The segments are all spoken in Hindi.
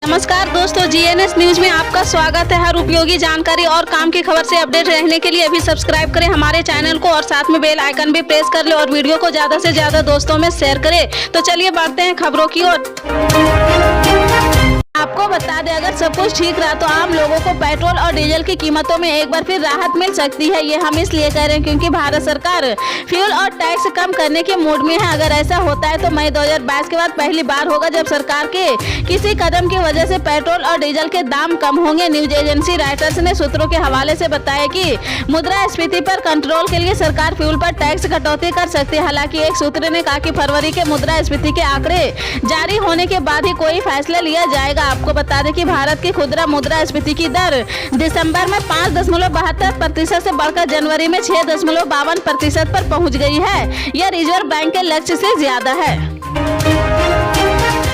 नमस्कार दोस्तों, जीएनएस न्यूज में आपका स्वागत है। हर उपयोगी जानकारी और काम की खबर से अपडेट रहने के लिए अभी सब्सक्राइब करें हमारे चैनल को और साथ में बेल आइकन भी प्रेस कर ले और वीडियो को ज्यादा से ज्यादा दोस्तों में शेयर करें। तो चलिए बढ़ते हैं खबरों की ओर। आपको बता दें, अगर सब कुछ ठीक रहा तो आम लोगों को पेट्रोल और डीजल की कीमतों में एक बार फिर राहत मिल सकती है। ये हम इसलिए कह रहे हैं क्योंकि भारत सरकार फ्यूल और टैक्स कम करने के मूड में है। अगर ऐसा होता है तो मई 2022 के बाद पहली बार होगा जब सरकार के किसी कदम की वजह से पेट्रोल और डीजल के दाम कम होंगे। न्यूज एजेंसी रॉयटर्स ने सूत्रों के हवाले से बताया कि मुद्रास्फीति पर कंट्रोल के लिए सरकार फ्यूल पर टैक्स कटौती कर सकती है। हालांकि एक सूत्र ने कहा कि फरवरी के मुद्रास्फीति के आंकड़े जारी होने के बाद ही कोई फैसला लिया जाएगा। आपको बता दें कि भारत की खुदरा मुद्रास्फीति की दर दिसंबर में 5.72% से बढ़कर जनवरी में 6.52% पर पहुंच गई है। यह रिजर्व बैंक के लक्ष्य से ज्यादा है।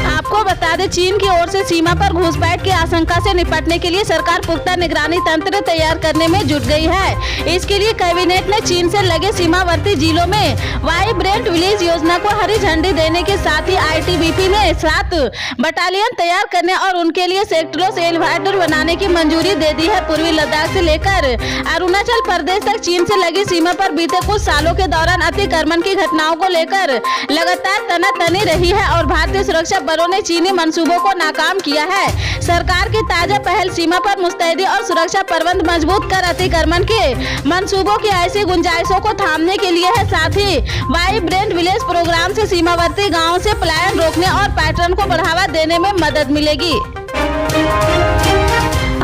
आपको बता दें, चीन की ओर से सीमा पर घुसपैठ की आशंका से निपटने के लिए सरकार पुख्ता निगरानी तंत्र तैयार करने में जुट गई है। इसके लिए कैबिनेट ने चीन से लगे सीमावर्ती जिलों में वाइब्रेंट विलेज योजना को हरी झंडी देने के साथ ही आईटीबीपी में 7 बटालियन तैयार करने और उनके लिए सेक्टरों से एलिवेटर बनाने की मंजूरी दे दी है। पूर्वी लद्दाख से लेकर अरुणाचल प्रदेश तक चीन से लगी सीमा पर बीते कुछ सालों के दौरान अतिक्रमण की घटनाओं को लेकर लगातार तनातनी रही है और भारतीय सुरक्षा बलों ने चीनी मंसूबों को नाकाम किया है। सरकार की ताजा पहल सीमा पर मुस्तैदी और सुरक्षा प्रबंध मजबूत कर अतिक्रमण के मंसूबों की ऐसी गुंजाइशों को थामने के लिए है। साथ ही वाइब्रेंट विलेज प्रोग्राम से सीमावर्ती गांवों से पलायन रोकने और पैटर्न को बढ़ावा देने में मदद मिलेगी।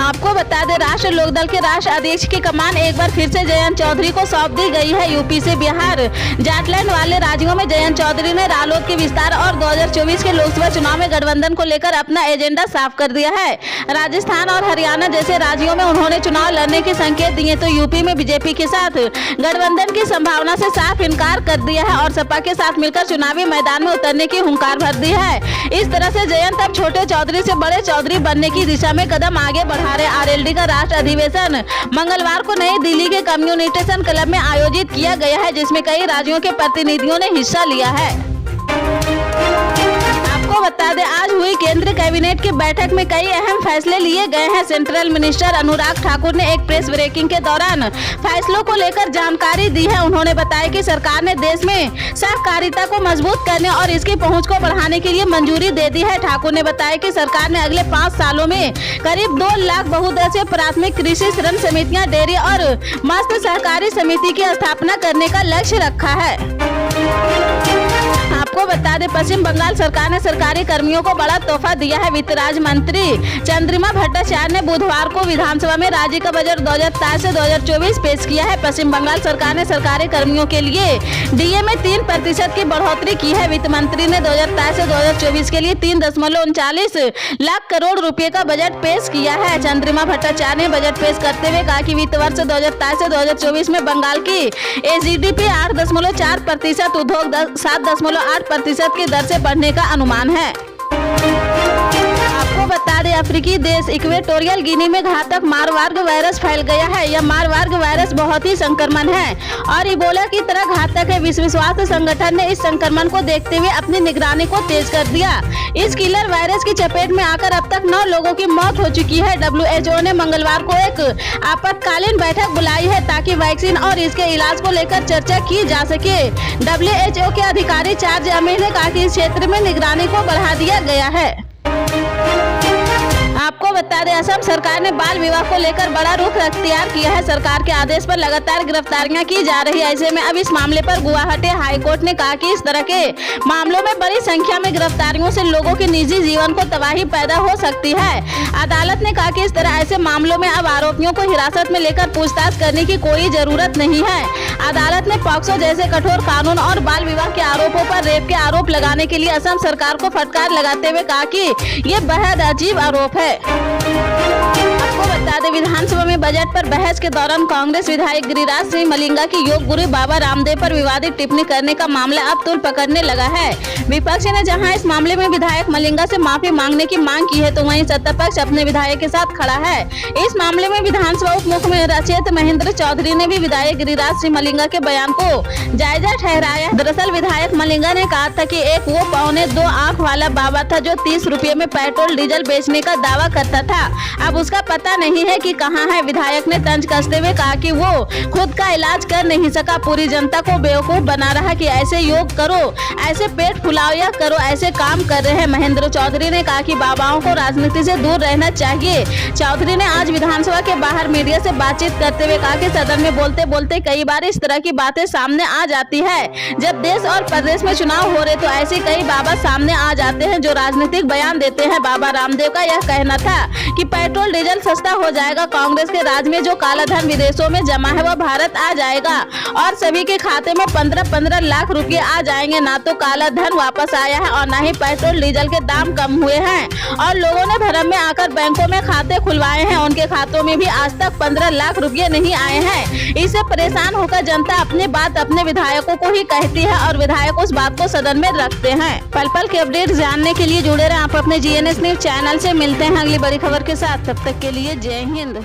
आपको बता दें, राष्ट्रीय लोकदल के राष्ट्रीय अध्यक्ष की कमान एक बार फिर से जयंत चौधरी को सौंप दी गई है। यूपी से बिहार जाटलैंड वाले राज्यों में जयंत चौधरी ने रालोद के विस्तार और 2024 के लोकसभा चुनाव में गठबंधन को लेकर अपना एजेंडा साफ कर दिया है। राजस्थान और हरियाणा जैसे राज्यों में उन्होंने चुनाव लड़ने के संकेत दिए तो यूपी में बीजेपी के साथ गठबंधन की संभावना से साफ इनकार कर दिया है और सपा के साथ मिलकर चुनावी मैदान में उतरने की हुंकार भर दी है। इस तरह से जयंत अब छोटे चौधरी से बड़े चौधरी बनने की दिशा में कदम आगे बढ़ा रहे। आरएलडी का राष्ट्रीय अधिवेशन मंगलवार को नई दिल्ली के कम्युनिकेशन क्लब में आयोजित किया गया है, जिसमें कई राज्यों के प्रतिनिधियों ने हिस्सा लिया है। आपको बता दें, आज हुई केंद्रीय कैबिनेट की बैठक में कई अहम फैसले लिए गए हैं। सेंट्रल मिनिस्टर अनुराग ठाकुर ने एक प्रेस ब्रीफिंग के दौरान फैसलों को लेकर जानकारी दी है। उन्होंने बताया कि सरकार ने देश में सहकारिता को मजबूत करने और इसकी पहुंच को बढ़ाने के लिए मंजूरी दे दी है। ठाकुर ने बताया कि सरकार ने अगले 5 सालों में करीब 2 लाख बहुउद्देशीय प्राथमिक कृषि ऋण समितियां, डेयरी और मत्स्य सहकारी समिति की स्थापना करने का लक्ष्य रखा है। आपको बता दें, पश्चिम बंगाल सरकार ने सरकारी कर्मियों को बड़ा तोहफा दिया है। वित्त राज्य मंत्री चंद्रिमा भट्टाचार्य ने बुधवार को विधानसभा में राज्य का बजट 2023 से 2024 पेश किया है। पश्चिम बंगाल सरकार ने सरकारी कर्मियों के लिए डीए में 3% की बढ़ोतरी की है। वित्त मंत्री ने 2023 से 2024 के लिए 3.39 लाख करोड़ रुपए का बजट पेश किया है। चंद्रिमा भट्टाचार्य ने बजट पेश करते हुए कहा कि वित्त वर्ष 2023 से 2024 में बंगाल की एजीडीपी 8.4%, उद्योग 7.8% की दर से बढ़ने का अनुमान है। आपको बता दें, अफ्रीकी देश इक्वेटोरियल गिनी में घातक मारबर्ग वायरस फैल गया है। यह मारबर्ग वायरस बहुत ही संक्रमण है और इबोला की तरह घातक है। विश्व स्वास्थ्य संगठन ने इस संक्रमण को देखते हुए अपनी निगरानी को तेज कर दिया। इस किलर वायरस की चपेट में आकर अब तक 9 लोगों की मौत हो चुकी है। WHO ने मंगलवार को एक आपातकालीन बैठक बुलाई है ताकि वैक्सीन और इसके इलाज को लेकर चर्चा की जा सके। WHO के अधिकारी चार्ल्स अमीर ने कहा कि इस क्षेत्र में निगरानी को बढ़ा दिया गया है। आपको बता दें, असम सरकार ने बाल विवाह को लेकर बड़ा रुख अख्तियार किया है। सरकार के आदेश पर लगातार गिरफ्तारियां की जा रही है। ऐसे में अब इस मामले पर गुवाहाटी हाईकोर्ट ने कहा कि इस तरह के मामलों में बड़ी संख्या में गिरफ्तारियों से लोगों के निजी जीवन को तबाही पैदा हो सकती है। अदालत ने कहा कि इस तरह ऐसे मामलों में अब आरोपियों को हिरासत में लेकर पूछताछ करने की कोई जरूरत नहीं है। अदालत ने पॉक्सो जैसे कठोर कानून और बाल विवाह के आरोपों पर रेप के आरोप लगाने के लिए असम सरकार को फटकार लगाते हुए कहा कि ये बेहद अजीब आरोप है। आपको आपको बता दें, विधानसभा में बजट पर बहस के दौरान कांग्रेस विधायक गिरिराज सिंह मलिंगा की योग गुरु बाबा रामदेव पर विवादित टिप्पणी करने का मामला अब तूल पकड़ने लगा है। विपक्ष ने जहां इस मामले में विधायक मलिंगा से माफी मांगने की मांग की है, तो वहीं सत्ता पक्ष अपने विधायक के साथ खड़ा है। इस मामले में विधानसभा उप मुख्य सचेतक महेंद्र चौधरी ने भी विधायक गिरिराज सिंह मलिंगा के बयान को जायजा ठहराया। दरअसल विधायक मलिंगा ने कहा था कि एक वो 1.25 आंख वाला बाबा था जो 30 रुपये में पेट्रोल डीजल बेचने का दावा करता था, अब उसका पता नहीं है कि कहां है। विधायक ने तंज कसते हुए कहा कि वो खुद का इलाज कर नहीं सका, पूरी जनता को बेवकूफ बना रहा कि ऐसे योग करो, ऐसे पेट फुलाओ या करो, ऐसे काम कर रहे हैं। महेंद्र चौधरी ने कहा कि बाबाओं को राजनीति से दूर रहना चाहिए। चौधरी ने आज विधानसभा के बाहर मीडिया से बातचीत करते हुए कहा कि सदन में बोलते बोलते कई बार इस तरह की बातें सामने आ जाती है। जब देश और प्रदेश में चुनाव हो रहे तो ऐसे कई बाबा सामने आ जाते हैं जो राजनीतिक बयान देते हैं। बाबा रामदेव का यह कहना था कि पेट्रोल डीजल सस्ता हो जाएगा, कांग्रेस के राज में जो काला धन विदेशों में जमा है वह भारत आ जाएगा और सभी के खाते में 15-15 लाख रुपए आ जाएंगे। ना तो काला धन वापस आया है और न ही पेट्रोल डीजल के दाम कम हुए हैं और लोगों ने भरम में आकर बैंकों में खाते खुलवाए हैं, उनके खातों में भी आज तक 15 लाख रुपए नहीं आए हैं। इससे परेशान होकर जनता अपनी बात अपने विधायकों को ही कहती है और विधायक उस बात को सदन में रखते हैं। पल पल के अपडेट जानने के लिए जुड़े रहें आप अपने GNS न्यूज चैनल से। मिलते हैं अगली बड़ी खबर के साथ, तब तक के लिए जय हिंद।